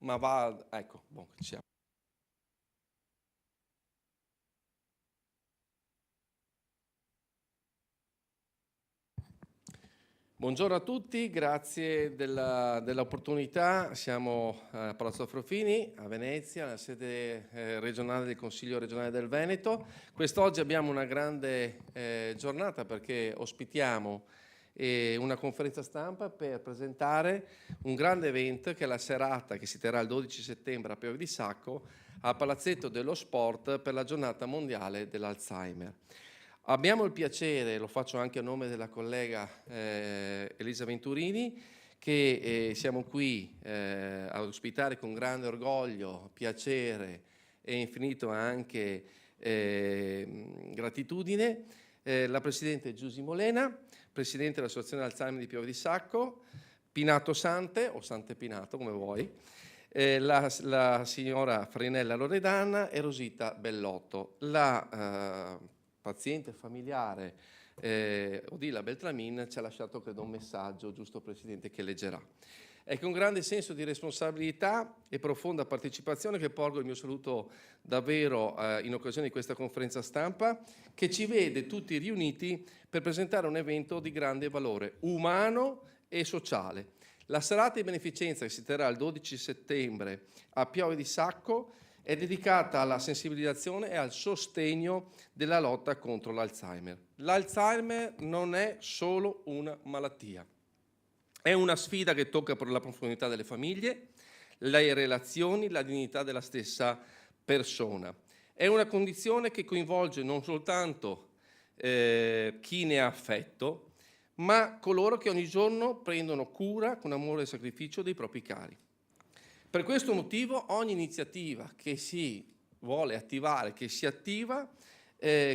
ma va, ecco, ci siamo. Buongiorno a tutti, grazie dell'opportunità. Siamo a Palazzo Afrofini, a Venezia, nella sede regionale del Consiglio regionale del Veneto. Quest'oggi abbiamo una grande giornata perché ospitiamo una conferenza stampa per presentare un grande evento che è la serata che si terrà il 12 settembre a Pieve di Sacco al Palazzetto dello Sport per la giornata mondiale dell'Alzheimer. Abbiamo il piacere, lo faccio anche a nome della collega Elisa Venturini, che siamo qui a ospitare con grande orgoglio, piacere e infinito anche gratitudine la Presidente Giusy Molena, Presidente dell'Associazione Alzheimer di Pieve di Sacco, Pinato Sante, o Sante Pinato come vuoi, la signora Farinella Loredana e Rosita Bellotto. La paziente familiare Odila Beltramin ci ha lasciato credo un messaggio, giusto Presidente, che leggerà. È con grande senso di responsabilità e profonda partecipazione che porgo il mio saluto davvero in occasione di questa conferenza stampa che ci vede tutti riuniti per presentare un evento di grande valore umano e sociale. La serata di beneficenza che si terrà il 12 settembre a Pieve di Sacco è dedicata alla sensibilizzazione e al sostegno della lotta contro l'Alzheimer. L'Alzheimer non è solo una malattia, è una sfida che tocca per la profondità delle famiglie, le relazioni, la dignità della stessa persona. È una condizione che coinvolge non soltanto chi ne ha affetto, ma coloro che ogni giorno prendono cura con amore e sacrificio dei propri cari. Per questo motivo ogni iniziativa che si vuole attivare, che si attiva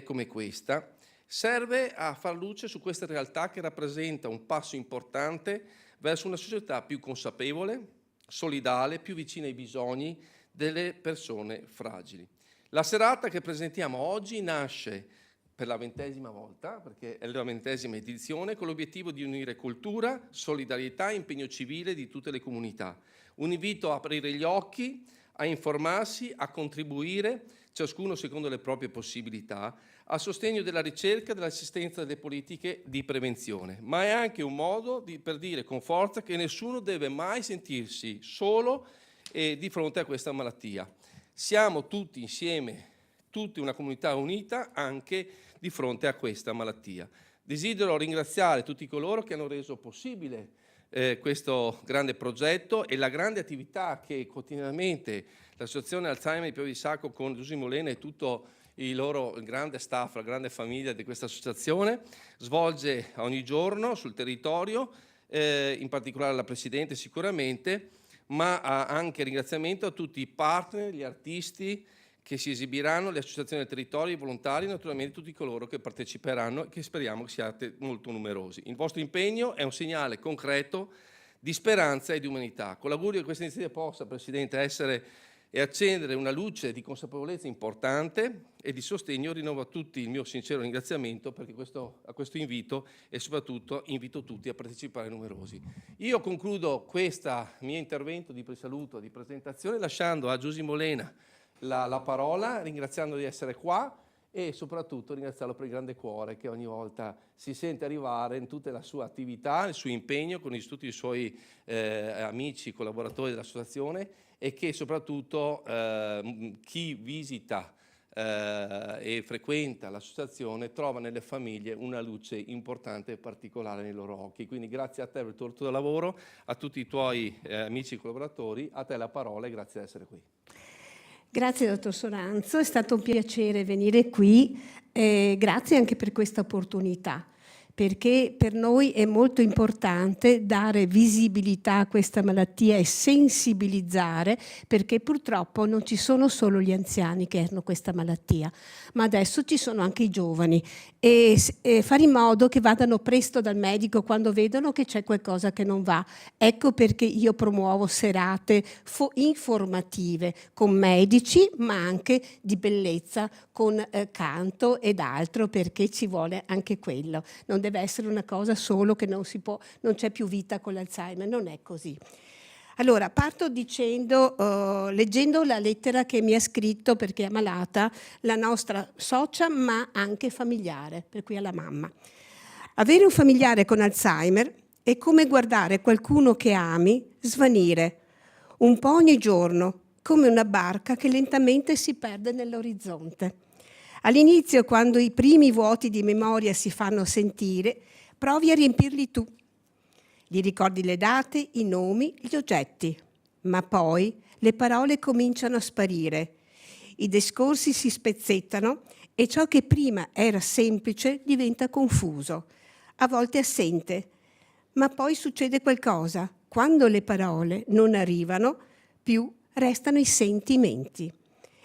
come questa, serve a far luce su questa realtà che rappresenta un passo importante verso una società più consapevole, solidale, più vicina ai bisogni delle persone fragili. La serata che presentiamo oggi nasce per la 20ª volta, perché è la 20ª edizione, con l'obiettivo di unire cultura, solidarietà e impegno civile di tutte le comunità. Un invito a aprire gli occhi, a informarsi, a contribuire, ciascuno secondo le proprie possibilità, a sostegno della ricerca e dell'assistenza delle politiche di prevenzione. Ma è anche un modo per dire con forza che nessuno deve mai sentirsi solo di fronte a questa malattia. Siamo tutti insieme, tutta una comunità unita anche di fronte a questa malattia. Desidero ringraziare tutti coloro che hanno reso possibile questo grande progetto e la grande attività che quotidianamente l'Associazione Alzheimer di Pieve di Sacco con Giusy Molena e tutto il grande staff, la grande famiglia di questa associazione svolge ogni giorno sul territorio, in particolare la Presidente sicuramente, ma anche ringraziamento a tutti i partner, gli artisti che si esibiranno, le associazioni del territorio, i volontari e naturalmente tutti coloro che parteciperanno e che speriamo che siate molto numerosi. Il vostro impegno è un segnale concreto di speranza e di umanità. Con l'augurio che questa iniziativa possa, Presidente, essere e accendere una luce di consapevolezza importante e di sostegno, rinnovo a tutti il mio sincero ringraziamento perché a questo invito e soprattutto invito tutti a partecipare numerosi. Io concludo questo mio intervento di saluto, di presentazione, lasciando a Giusy Molena la parola, ringraziando di essere qua e soprattutto ringraziarlo per il grande cuore che ogni volta si sente arrivare in tutta la sua attività, il suo impegno con tutti i suoi amici, collaboratori dell'associazione e che soprattutto chi visita e frequenta l'associazione trova nelle famiglie una luce importante e particolare nei loro occhi. Quindi grazie a te per il tuo lavoro, a tutti i tuoi amici e collaboratori, a te la parola e grazie di essere qui. Grazie dottor Soranzo, è stato un piacere venire qui, grazie anche per questa opportunità, perché per noi è molto importante dare visibilità a questa malattia e sensibilizzare, perché purtroppo non ci sono solo gli anziani che hanno questa malattia, ma adesso ci sono anche i giovani e fare in modo che vadano presto dal medico quando vedono che c'è qualcosa che non va. Ecco perché io promuovo serate informative con medici, ma anche di bellezza, con canto ed altro, perché ci vuole anche quello. Non deve essere una cosa solo che non c'è più vita con l'Alzheimer, non è così. Allora, parto dicendo, leggendo la lettera che mi ha scritto, perché è ammalata, la nostra socia, ma anche familiare, per cui alla mamma. Avere un familiare con Alzheimer è come guardare qualcuno che ami svanire, un po' ogni giorno, come una barca che lentamente si perde nell'orizzonte. All'inizio, quando i primi vuoti di memoria si fanno sentire, provi a riempirli tu. Gli ricordi le date, i nomi, gli oggetti, ma poi le parole cominciano a sparire, i discorsi si spezzettano e ciò che prima era semplice diventa confuso, a volte assente, ma poi succede qualcosa. Quando le parole non arrivano più, restano i sentimenti.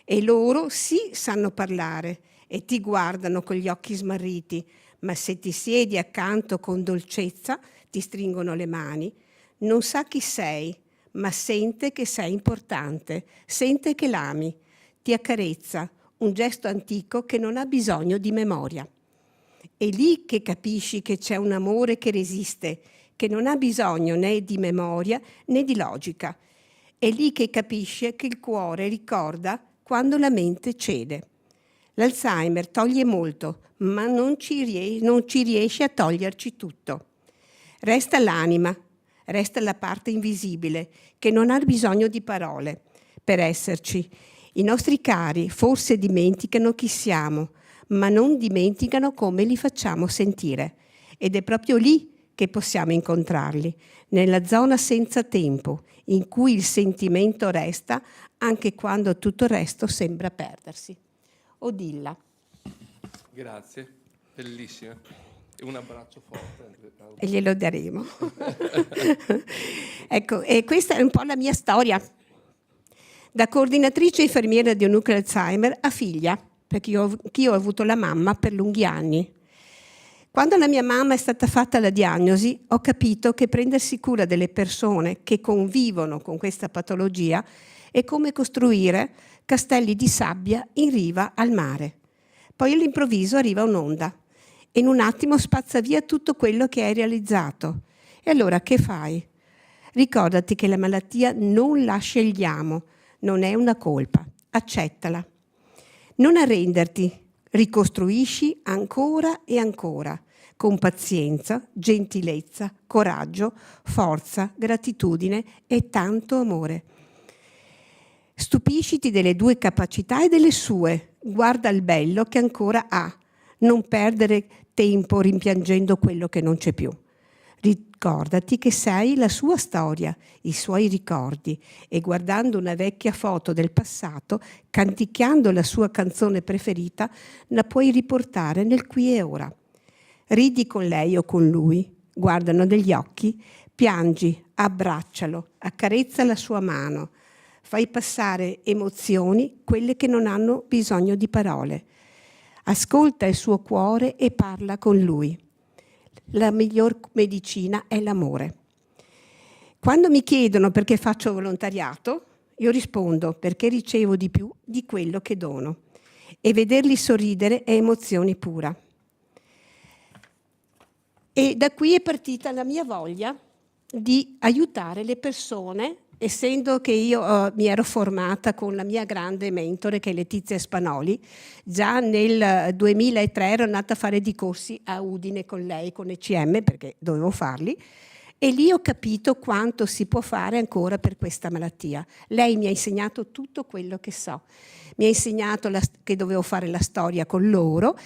E loro sì sanno parlare e ti guardano con gli occhi smarriti, ma se ti siedi accanto con dolcezza, ti stringono le mani, non sa chi sei, ma sente che sei importante, sente che l'ami, ti accarezza, un gesto antico che non ha bisogno di memoria. È lì che capisci che c'è un amore che resiste, che non ha bisogno né di memoria né di logica. È lì che capisce che il cuore ricorda quando la mente cede. L'Alzheimer toglie molto, ma non ci riesce a toglierci tutto. Resta l'anima, resta la parte invisibile, che non ha bisogno di parole per esserci. I nostri cari forse dimenticano chi siamo, ma non dimenticano come li facciamo sentire. Ed è proprio lì che possiamo incontrarli, nella zona senza tempo, in cui il sentimento resta anche quando tutto il resto sembra perdersi. Odilla. Grazie, bellissima. E un abbraccio forte. E glielo daremo. Ecco, e questa è un po' la mia storia. Da coordinatrice infermiera di un nucleo Alzheimer a figlia, perché io ho avuto la mamma per lunghi anni. Quando la mia mamma è stata fatta la diagnosi, ho capito che prendersi cura delle persone che convivono con questa patologia è come costruire castelli di sabbia in riva al mare. Poi all'improvviso arriva un'onda e in un attimo spazza via tutto quello che hai realizzato. E allora che fai? Ricordati che la malattia non la scegliamo, non è una colpa, accettala. Non arrenderti, ricostruisci ancora e ancora, con pazienza, gentilezza, coraggio, forza, gratitudine e tanto amore. Stupisciti delle tue capacità e delle sue, guarda il bello che ancora ha, non perdere tempo rimpiangendo quello che non c'è più. Ricordati che sei la sua storia, i suoi ricordi e guardando una vecchia foto del passato, canticchiando la sua canzone preferita, la puoi riportare nel qui e ora. Ridi con lei o con lui, guardano negli occhi, piangi, abbraccialo, accarezza la sua mano, fai passare emozioni, quelle che non hanno bisogno di parole. Ascolta il suo cuore e parla con lui. La miglior medicina è l'amore. Quando mi chiedono perché faccio volontariato, io rispondo perché ricevo di più di quello che dono. E vederli sorridere è emozione pura. E da qui è partita la mia voglia di aiutare le persone, essendo che io mi ero formata con la mia grande mentore che è Letizia Spanoli. Già nel 2003 ero andata a fare di corsi a Udine con lei, con ECM, perché dovevo farli, e lì ho capito quanto si può fare ancora per questa malattia. Lei mi ha insegnato tutto quello che so. Mi ha insegnato che dovevo fare la storia con loro,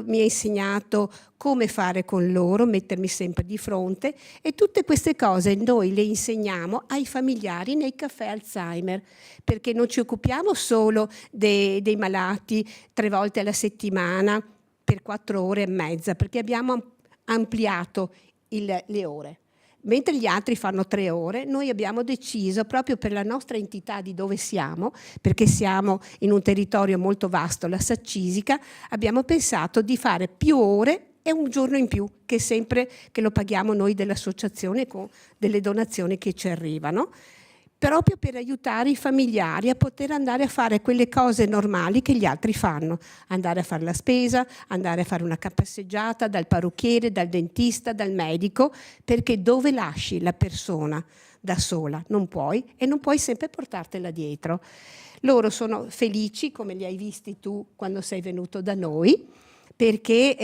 mi ha insegnato come fare con loro, mettermi sempre di fronte, e tutte queste cose noi le insegniamo ai familiari nei caffè Alzheimer, perché non ci occupiamo solo dei malati 3 volte alla settimana per 4 ore e mezza, perché abbiamo ampliato le ore. Mentre gli altri fanno 3 ore, noi abbiamo deciso, proprio per la nostra entità di dove siamo, perché siamo in un territorio molto vasto, la Saccisica, abbiamo pensato di fare più ore e un giorno in più, che sempre che lo paghiamo noi dell'associazione con delle donazioni che ci arrivano, proprio per aiutare i familiari a poter andare a fare quelle cose normali che gli altri fanno, andare a fare la spesa, andare a fare una passeggiata dal parrucchiere, dal dentista, dal medico, perché dove lasci la persona? da sola, non puoi, e non puoi sempre portartela dietro. Loro sono felici, come li hai visti tu quando sei venuto da noi, perché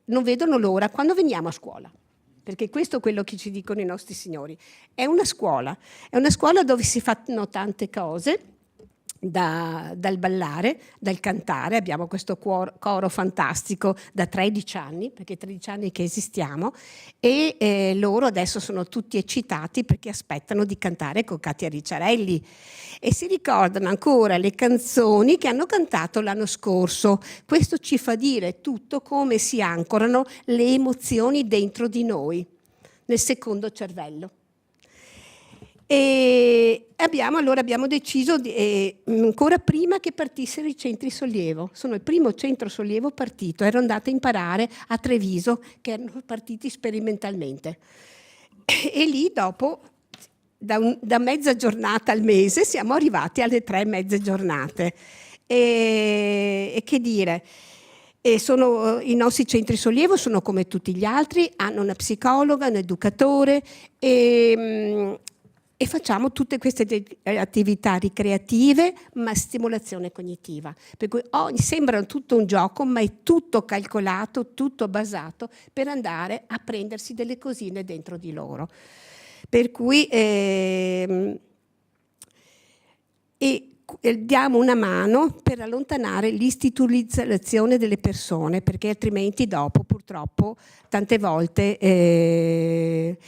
non vedono l'ora quando veniamo a scuola. Perché questo è quello che ci dicono i nostri signori. È una scuola dove si fanno tante cose, dal ballare, dal cantare. Abbiamo questo coro fantastico da 13 anni, perché 13 anni che esistiamo, e loro adesso sono tutti eccitati perché aspettano di cantare con Katia Ricciarelli e si ricordano ancora le canzoni che hanno cantato l'anno scorso. Questo ci fa dire tutto come si ancorano le emozioni dentro di noi, nel secondo cervello. E abbiamo deciso, ancora prima che partissero i centri sollievo, sono il primo centro sollievo partito, ero andata a imparare a Treviso, che erano partiti sperimentalmente. E lì dopo, da mezza giornata al mese, siamo arrivati alle 3 mezze giornate. E che dire... I nostri centri sollievo sono come tutti gli altri, hanno una psicologa, un educatore e facciamo tutte queste attività ricreative ma stimolazione cognitiva. Per cui sembra tutto un gioco, ma è tutto calcolato, tutto basato per andare a prendersi delle cosine dentro di loro. Per cui diamo una mano per allontanare l'istituzionalizzazione delle persone, perché altrimenti dopo purtroppo tante volte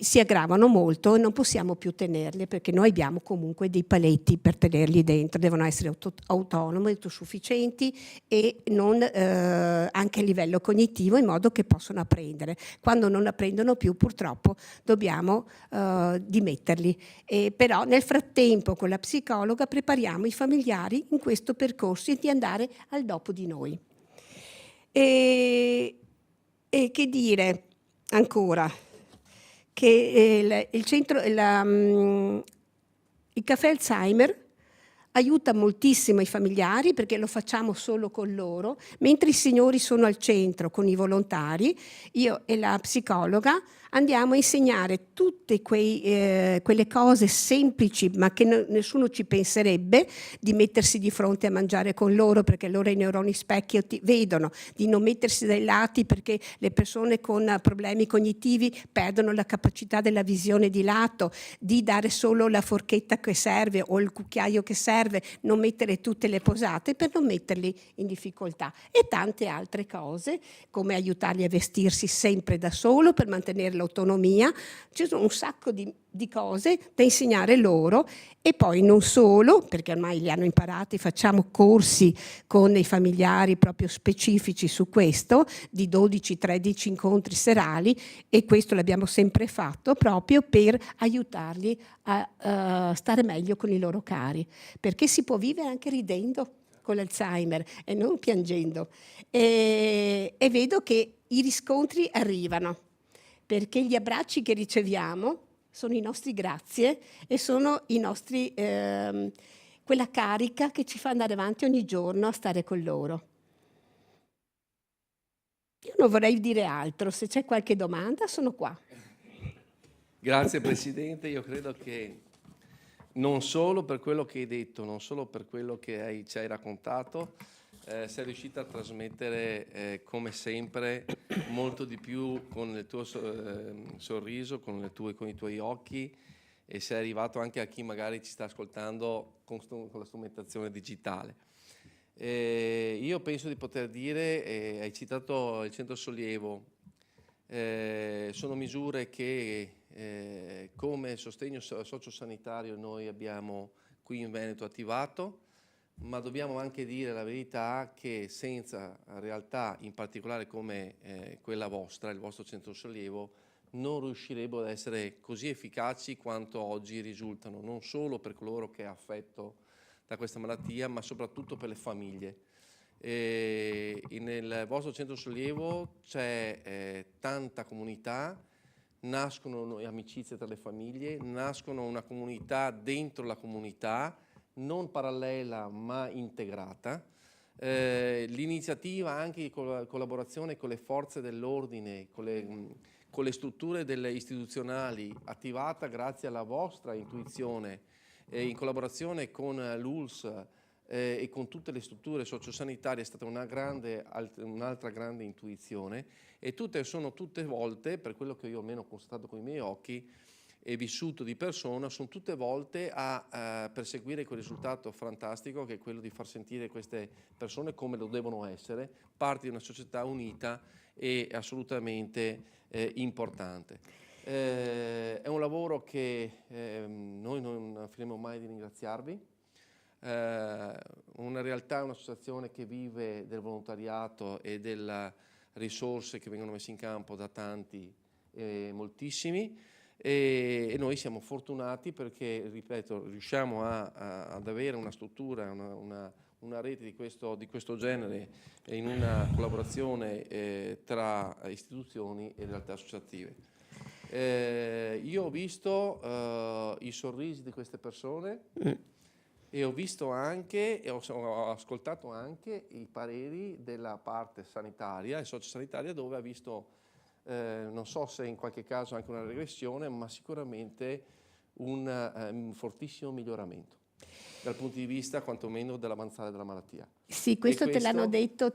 si aggravano molto e non possiamo più tenerle, perché noi abbiamo comunque dei paletti per tenerli dentro, devono essere autonomi, autosufficienti e non, anche a livello cognitivo, in modo che possano apprendere. Quando non apprendono più purtroppo dobbiamo dimetterli, però nel frattempo con la psicologa prepariamo i familiari in questo percorso di andare al dopo di noi. E che dire ancora? Che il caffè Alzheimer aiuta moltissimo i familiari, perché lo facciamo solo con loro, mentre i signori sono al centro con i volontari. Io e la psicologa andiamo a insegnare tutte quelle cose semplici, ma che nessuno ci penserebbe, di mettersi di fronte a mangiare con loro, perché loro i neuroni specchio vedono, di non mettersi dai lati, perché le persone con problemi cognitivi perdono la capacità della visione di lato, di dare solo la forchetta che serve o il cucchiaio che serve, non mettere tutte le posate per non metterli in difficoltà, e tante altre cose, come aiutarli a vestirsi sempre da solo per mantenere l'autonomia. Ci sono un sacco di cose da insegnare loro, e poi non solo, perché ormai li hanno imparati, facciamo corsi con i familiari proprio specifici su questo, di 12-13 incontri serali, e questo l'abbiamo sempre fatto proprio per aiutarli a stare meglio con i loro cari, perché si può vivere anche ridendo con l'Alzheimer e non piangendo, e vedo che i riscontri arrivano, perché gli abbracci che riceviamo sono i nostri grazie e sono i nostri, quella carica che ci fa andare avanti ogni giorno a stare con loro. Io non vorrei dire altro, se c'è qualche domanda sono qua. Grazie Presidente, io credo che non solo per quello che hai detto, non solo per quello che ci hai raccontato, sei riuscita a trasmettere come sempre molto di più con il tuo sorriso, con i tuoi occhi, e sei arrivato anche a chi magari ci sta ascoltando con la strumentazione digitale. Io penso di poter dire, hai citato il centro sollievo, sono misure che come sostegno sociosanitario noi abbiamo qui in Veneto attivato, ma dobbiamo anche dire la verità che senza realtà, in particolare come quella vostra, il vostro centro sollievo, non riuscirebbero ad essere così efficaci quanto oggi risultano, non solo per coloro che è affetto da questa malattia, ma soprattutto per le famiglie. Nel vostro centro sollievo c'è tanta comunità, nascono amicizie tra le famiglie, nascono una comunità dentro la comunità, non parallela ma integrata. L'iniziativa anche di collaborazione con le forze dell'ordine, con con le strutture delle istituzionali, attivata grazie alla vostra intuizione, in collaborazione con l'ULSS e con tutte le strutture sociosanitarie, è stata un'altra grande intuizione, e sono tutte volte, per quello che io almeno ho constatato con i miei occhi e vissuto di persona, sono tutte volte a perseguire quel risultato fantastico che è quello di far sentire queste persone come lo devono essere, parte di una società unita e assolutamente importante. È un lavoro che noi non finiremo mai di ringraziarvi. Una realtà, un'associazione che vive del volontariato e delle risorse che vengono messe in campo da tanti, moltissimi, e noi siamo fortunati perché, ripeto, riusciamo ad avere una struttura, una rete di questo genere in una collaborazione tra istituzioni e realtà associative. Io ho visto i sorrisi di queste persone e ho visto anche, e ho ascoltato anche i pareri della parte sanitaria e sociosanitaria, dove ha visto, non so se in qualche caso anche una regressione, ma sicuramente un fortissimo miglioramento dal punto di vista quantomeno dell'avanzare della malattia. Sì, questo te l'hanno detto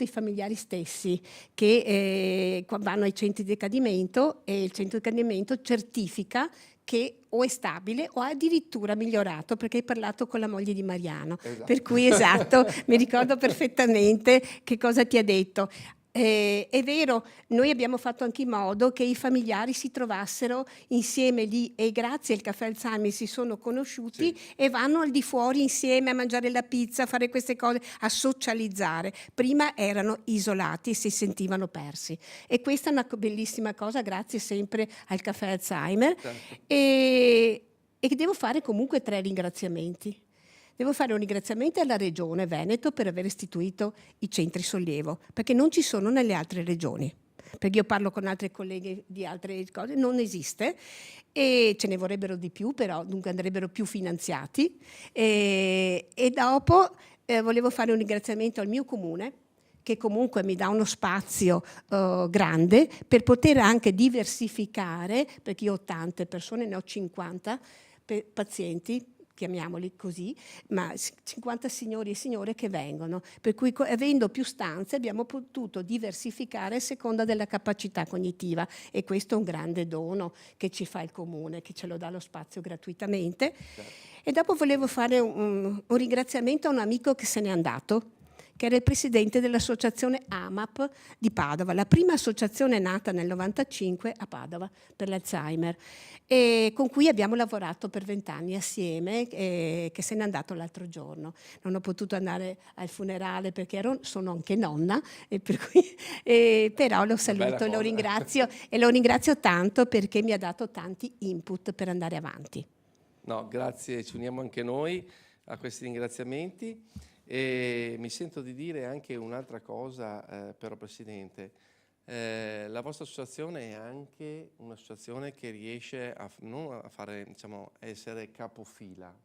i familiari stessi, che vanno ai centri di accadimento e il centro di accadimento certifica che o è stabile o addirittura migliorato, perché hai parlato con la moglie di Mariano. Esatto. Per cui esatto, mi ricordo perfettamente che cosa ti ha detto. È vero, noi abbiamo fatto anche in modo che i familiari si trovassero insieme lì, e grazie al Caffè Alzheimer si sono conosciuti, sì, e vanno al di fuori insieme a mangiare la pizza, a fare queste cose, a socializzare. Prima erano isolati e si sentivano persi, e questa è una bellissima cosa, grazie sempre al Caffè Alzheimer. Certo. E devo fare comunque 3 ringraziamenti. Devo fare un ringraziamento alla Regione Veneto per aver istituito i centri sollievo, perché non ci sono nelle altre regioni. Perché io parlo con altre colleghe di altre cose, non esiste, e ce ne vorrebbero di più, però dunque andrebbero più finanziati. E dopo volevo fare un ringraziamento al mio comune, che comunque mi dà uno spazio grande per poter anche diversificare, perché io ho tante persone, ne ho 50 pazienti, chiamiamoli così, ma 50 signori e signore che vengono, per cui avendo più stanze abbiamo potuto diversificare a seconda della capacità cognitiva, e questo è un grande dono che ci fa il comune, che ce lo dà lo spazio gratuitamente. Certo. E dopo volevo fare un ringraziamento a un amico che se n'è andato, che era il presidente dell'associazione AMAP di Padova, la prima associazione nata nel 95 a Padova per l'Alzheimer, e con cui abbiamo lavorato per 20 anni assieme, che se n'è andato l'altro giorno. Non ho potuto andare al funerale perché sono anche nonna, e per cui, però lo saluto e lo ringrazio tanto perché mi ha dato tanti input per andare avanti. No, grazie, ci uniamo anche noi a questi ringraziamenti. E mi sento di dire anche un'altra cosa, però, Presidente. La vostra associazione è anche un'associazione che riesce non a fare, diciamo, essere capofila,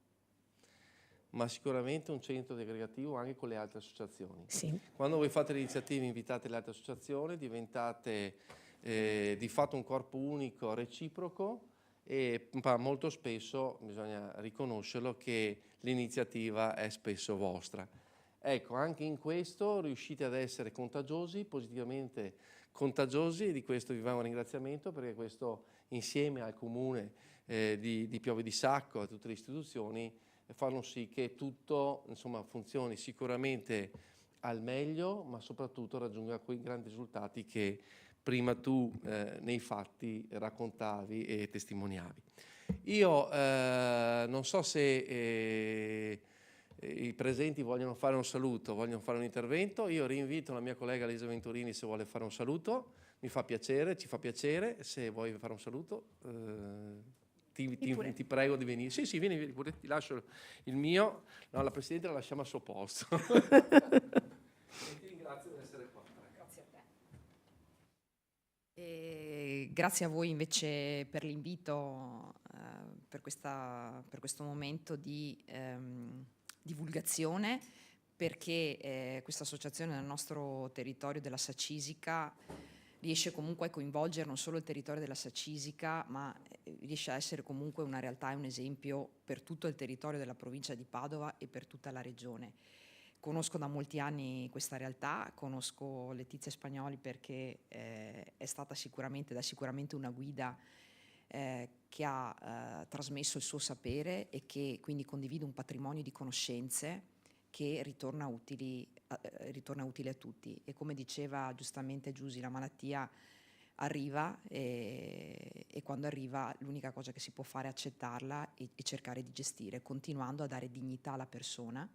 ma sicuramente un centro di aggregativo anche con le altre associazioni. Sì. Quando voi fate le iniziative, invitate le altre associazioni, diventate di fatto un corpo unico reciproco, e molto spesso bisogna riconoscerlo che l'iniziativa è spesso vostra. Ecco, anche in questo riuscite ad essere contagiosi, positivamente contagiosi, e di questo vi va un ringraziamento, perché questo, insieme al comune di Pieve di Sacco, a tutte le istituzioni, fanno sì che tutto, insomma, funzioni sicuramente al meglio, ma soprattutto raggiunga quei grandi risultati che prima tu nei fatti raccontavi e testimoniavi. Io non so se i presenti vogliono fare un saluto, vogliono fare un intervento. Io rinvito la mia collega Elisa Venturini se vuole fare un saluto. Mi fa piacere, ci fa piacere. Se vuoi fare un saluto, ti prego di venire. Sì, vieni pure, ti lascio il mio. No, la Presidente la lasciamo al suo posto. E ti ringrazio per essere qua. Grazie a te. E grazie a voi invece per l'invito, per questo momento di divulgazione, perché questa associazione nel nostro territorio della Sacisica riesce comunque a coinvolgere non solo il territorio della Sacisica, ma riesce a essere comunque una realtà e un esempio per tutto il territorio della provincia di Padova e per tutta la regione. Conosco da molti anni questa realtà, conosco Letizia Spagnoli perché è stata sicuramente una guida che ha trasmesso il suo sapere e che quindi condivide un patrimonio di conoscenze che ritorna utile a tutti. E come diceva giustamente Giusy, la malattia arriva e quando arriva l'unica cosa che si può fare è accettarla e cercare di gestire, continuando a dare dignità alla persona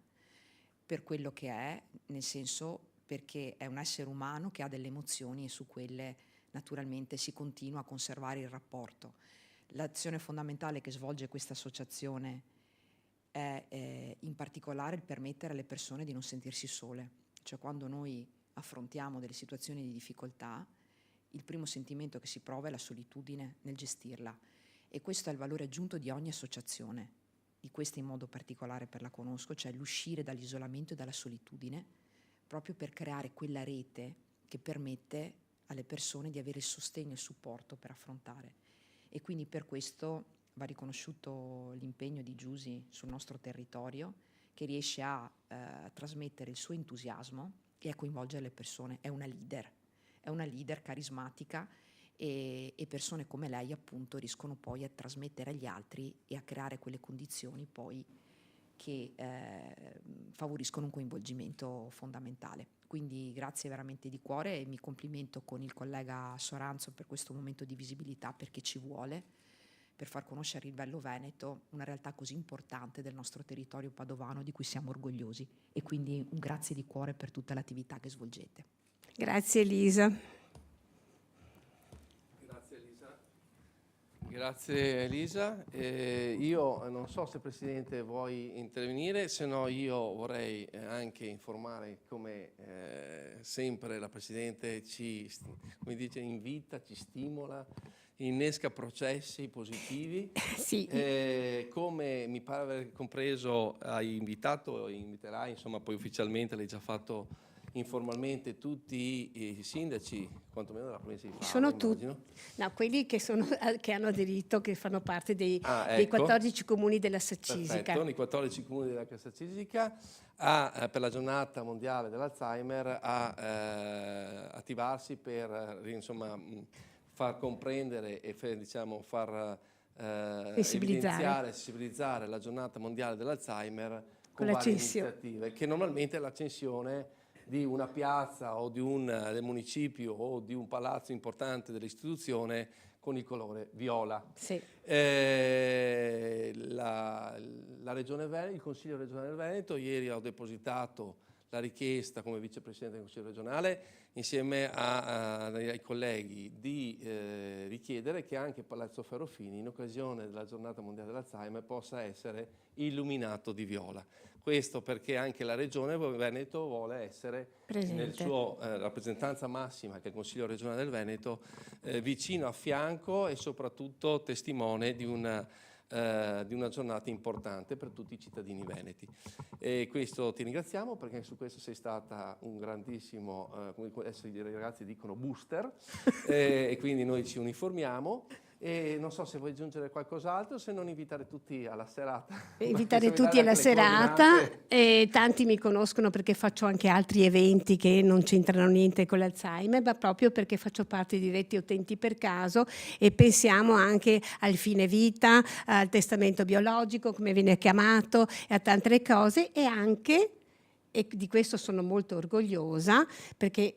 per quello che è, nel senso perché è un essere umano che ha delle emozioni e su quelle naturalmente si continua a conservare il rapporto. L'azione fondamentale che svolge questa associazione è in particolare il permettere alle persone di non sentirsi sole. Cioè quando noi affrontiamo delle situazioni di difficoltà, il primo sentimento che si prova è la solitudine nel gestirla, e questo è il valore aggiunto di ogni associazione. Di questa in modo particolare per la conosco, cioè l'uscire dall'isolamento e dalla solitudine, proprio per creare quella rete che permette alle persone di avere il sostegno e il supporto per affrontare. E quindi per questo va riconosciuto l'impegno di Giusy sul nostro territorio, che riesce a trasmettere il suo entusiasmo e a coinvolgere le persone. È una leader carismatica, e persone come lei appunto riescono poi a trasmettere agli altri e a creare quelle condizioni poi che favoriscono un coinvolgimento fondamentale. Quindi grazie veramente di cuore e mi complimento con il collega Soranzo per questo momento di visibilità, perché ci vuole per far conoscere il bello Veneto, una realtà così importante del nostro territorio padovano di cui siamo orgogliosi, e quindi un grazie di cuore per tutta l'attività che svolgete. Grazie Elisa. Grazie Elisa. Io non so se Presidente vuoi intervenire, se no io vorrei anche informare come sempre la Presidente ci invita, ci stimola, innesca processi positivi. Sì. Come mi pare aver compreso, hai invitato e inviterai, insomma poi ufficialmente l'hai già fatto informalmente, tutti i sindaci, quantomeno della provincia di Padova, Sono tutti, immagino. no, quelli che hanno aderito, che fanno parte dei Ecco. 14 comuni della Sacisica. Perfetto, i 14 comuni della Sacisica per la giornata mondiale dell'Alzheimer a attivarsi per far comprendere e far sensibilizzare la giornata mondiale dell'Alzheimer con varie iniziative, che normalmente è l'accensione di una piazza o del municipio o di un palazzo importante dell'istituzione con il colore viola. Sì. La Regione Veneto, il Consiglio regionale del Veneto, ieri ho depositato la richiesta come vicepresidente del Consiglio regionale insieme ai colleghi di richiedere che anche Palazzo Ferrofini, in occasione della giornata mondiale dell'Alzheimer, possa essere illuminato di viola. Questo perché anche la Regione Veneto vuole essere presente nel suo rappresentanza massima, che è il Consiglio regionale del Veneto, vicino, a fianco e soprattutto testimone di una giornata importante per tutti i cittadini veneti. E questo ti ringraziamo, perché su questo sei stata un grandissimo, come adesso i ragazzi dicono, booster, e quindi noi ci uniformiamo. E non so se vuoi aggiungere qualcos'altro, se non invitare tutti alla serata. Invitare tutti alla serata, e tanti mi conoscono perché faccio anche altri eventi che non c'entrano niente con l'Alzheimer, ma proprio perché faccio parte di Reti Utenti per Caso, e pensiamo anche al fine vita, al testamento biologico, come viene chiamato, e a tante cose, e anche, e di questo sono molto orgogliosa, perché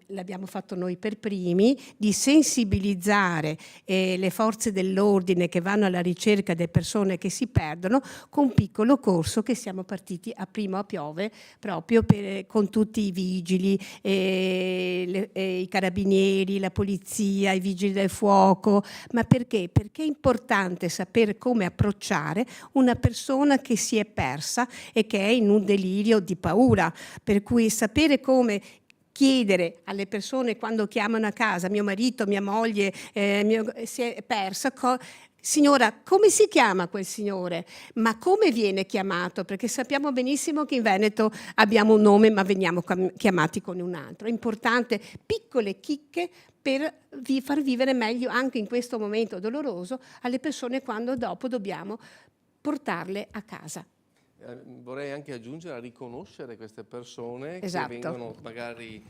l'abbiamo fatto noi per primi, di sensibilizzare le forze dell'ordine che vanno alla ricerca delle persone che si perdono, con un piccolo corso che siamo partiti a primo a piove, proprio con tutti i vigili, i carabinieri, la polizia, i vigili del fuoco. Ma perché? Perché è importante sapere come approcciare una persona che si è persa e che è in un delirio di paura. Per cui sapere come chiedere alle persone quando chiamano a casa, mio marito, mia moglie si è persa, Signora, come si chiama quel signore? Ma come viene chiamato? Perché sappiamo benissimo che in Veneto abbiamo un nome ma veniamo chiamati con un altro. È importante, piccole chicche per far vivere meglio anche in questo momento doloroso alle persone quando dopo dobbiamo portarle a casa. Vorrei anche aggiungere a riconoscere queste persone Esatto. che vengono magari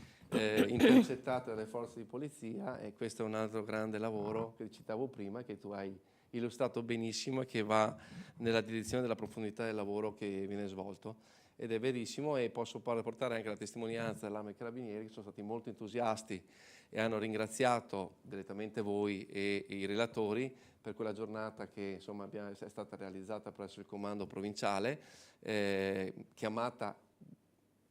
intercettate dalle forze di polizia, e questo è un altro grande lavoro che citavo prima, che tu hai illustrato benissimo e che va nella direzione della profondità del lavoro che viene svolto, ed è verissimo. E posso portare anche la testimonianza dell'Arma dei Carabinieri, che sono stati molto entusiasti e hanno ringraziato direttamente voi e i relatori per quella giornata che insomma è stata realizzata presso il comando provinciale, chiamata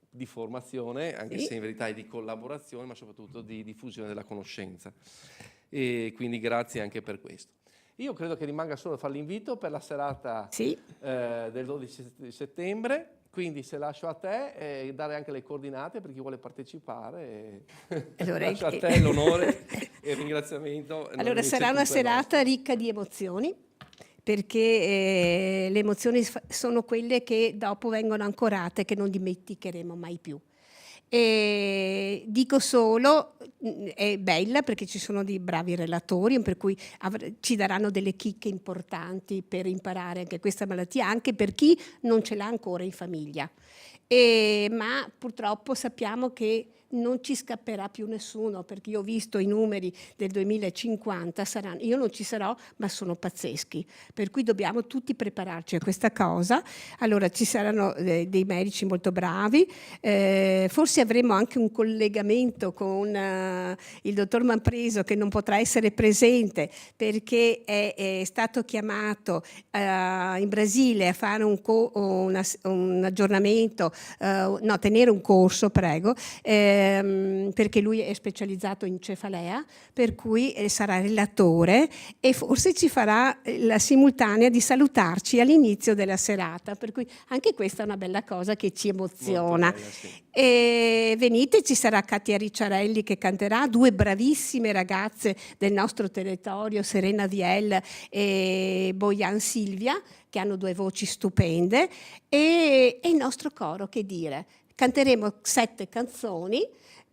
di formazione, anche se in verità è di collaborazione, ma soprattutto di diffusione della conoscenza. E quindi grazie anche per questo. Io credo che rimanga solo fare l'invito per la serata del 12 settembre, quindi se lascio a te dare anche le coordinate per chi vuole partecipare. Allora, lascio a te l'onore e il ringraziamento. Allora sarà una serata ricca di emozioni, perché le emozioni sono quelle che dopo vengono ancorate, che non dimenticheremo mai più. E dico solo, è bella perché ci sono dei bravi relatori, per cui ci daranno delle chicche importanti per imparare anche questa malattia, anche per chi non ce l'ha ancora in famiglia. Ma purtroppo sappiamo che non ci scapperà più nessuno, perché io ho visto i numeri del 2050, io non ci sarò, ma sono pazzeschi, per cui dobbiamo tutti prepararci a questa cosa. Allora ci saranno dei medici molto bravi, forse avremo anche un collegamento con il dottor Manpreso, che non potrà essere presente perché è stato chiamato in Brasile a fare un aggiornamento, tenere un corso, prego, perché lui è specializzato in cefalea, per cui sarà relatore e forse ci farà la simultanea di salutarci all'inizio della serata, per cui anche questa è una bella cosa che ci emoziona. Bella, sì. E venite, ci sarà Katia Ricciarelli che canterà, due bravissime ragazze del nostro territorio, Serena Viel e Bojan Silvia, che hanno due voci stupende, e il nostro coro, che dire. Canteremo 7 canzoni,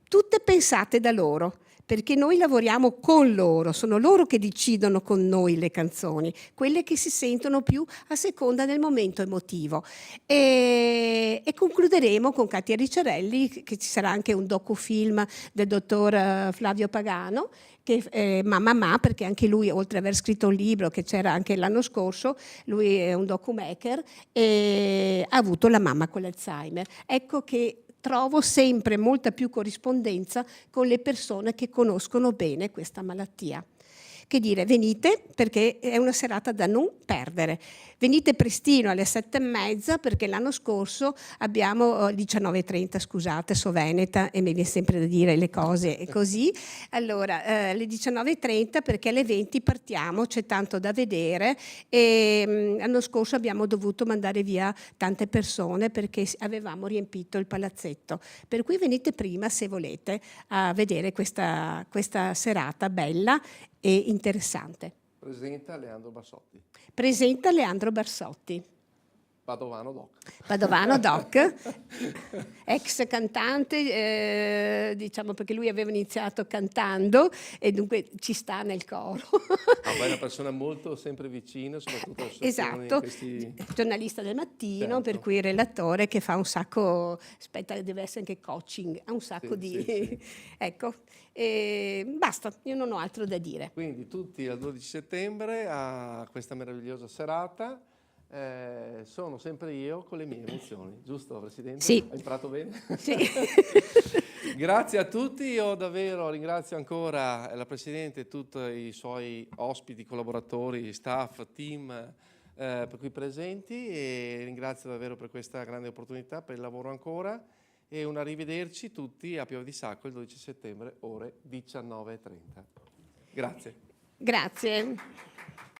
tutte pensate da loro, perché noi lavoriamo con loro, sono loro che decidono con noi le canzoni, quelle che si sentono più a seconda del momento emotivo. E concluderemo con Katia Ricciarelli, che ci sarà anche un docufilm del dottor Flavio Pagano, che Mamma, perché anche lui, oltre ad aver scritto un libro che c'era anche l'anno scorso, lui è un documaker e ha avuto la mamma con l'Alzheimer. Ecco che trovo sempre molta più corrispondenza con le persone che conoscono bene questa malattia. Che dire, venite perché è una serata da non perdere. Venite prestino alle 7:30, perché l'anno scorso abbiamo 19:30, scusate, so veneta e mi viene sempre da dire le cose così. Allora, alle 19:30, perché alle 20 partiamo, c'è tanto da vedere, e l'anno scorso abbiamo dovuto mandare via tante persone perché avevamo riempito il palazzetto. Per cui venite prima se volete a vedere questa serata bella e interessante. Presenta Leandro Bassotti. Presenta Leandro Barsotti. Padovano Doc. Padovano Doc, ex cantante, diciamo, perché lui aveva iniziato cantando e dunque ci sta nel coro. È una persona molto sempre vicina, soprattutto alle Esatto, questi... giornalista del mattino, Certo. per cui relatore che fa un sacco, aspetta, deve essere anche coaching, ha un sacco Sì. Ecco, basta, io non ho altro da dire. Quindi tutti al 12 settembre a questa meravigliosa serata. Sono sempre io con le mie emozioni, giusto Presidente? Sì. Hai imparato bene? Sì. Grazie a tutti, io davvero ringrazio ancora la Presidente e tutti i suoi ospiti, collaboratori, staff, team per qui presenti, e ringrazio davvero per questa grande opportunità, per il lavoro ancora, e un arrivederci tutti a Pieve di Sacco il 12 settembre ore 19:30. Grazie. Grazie.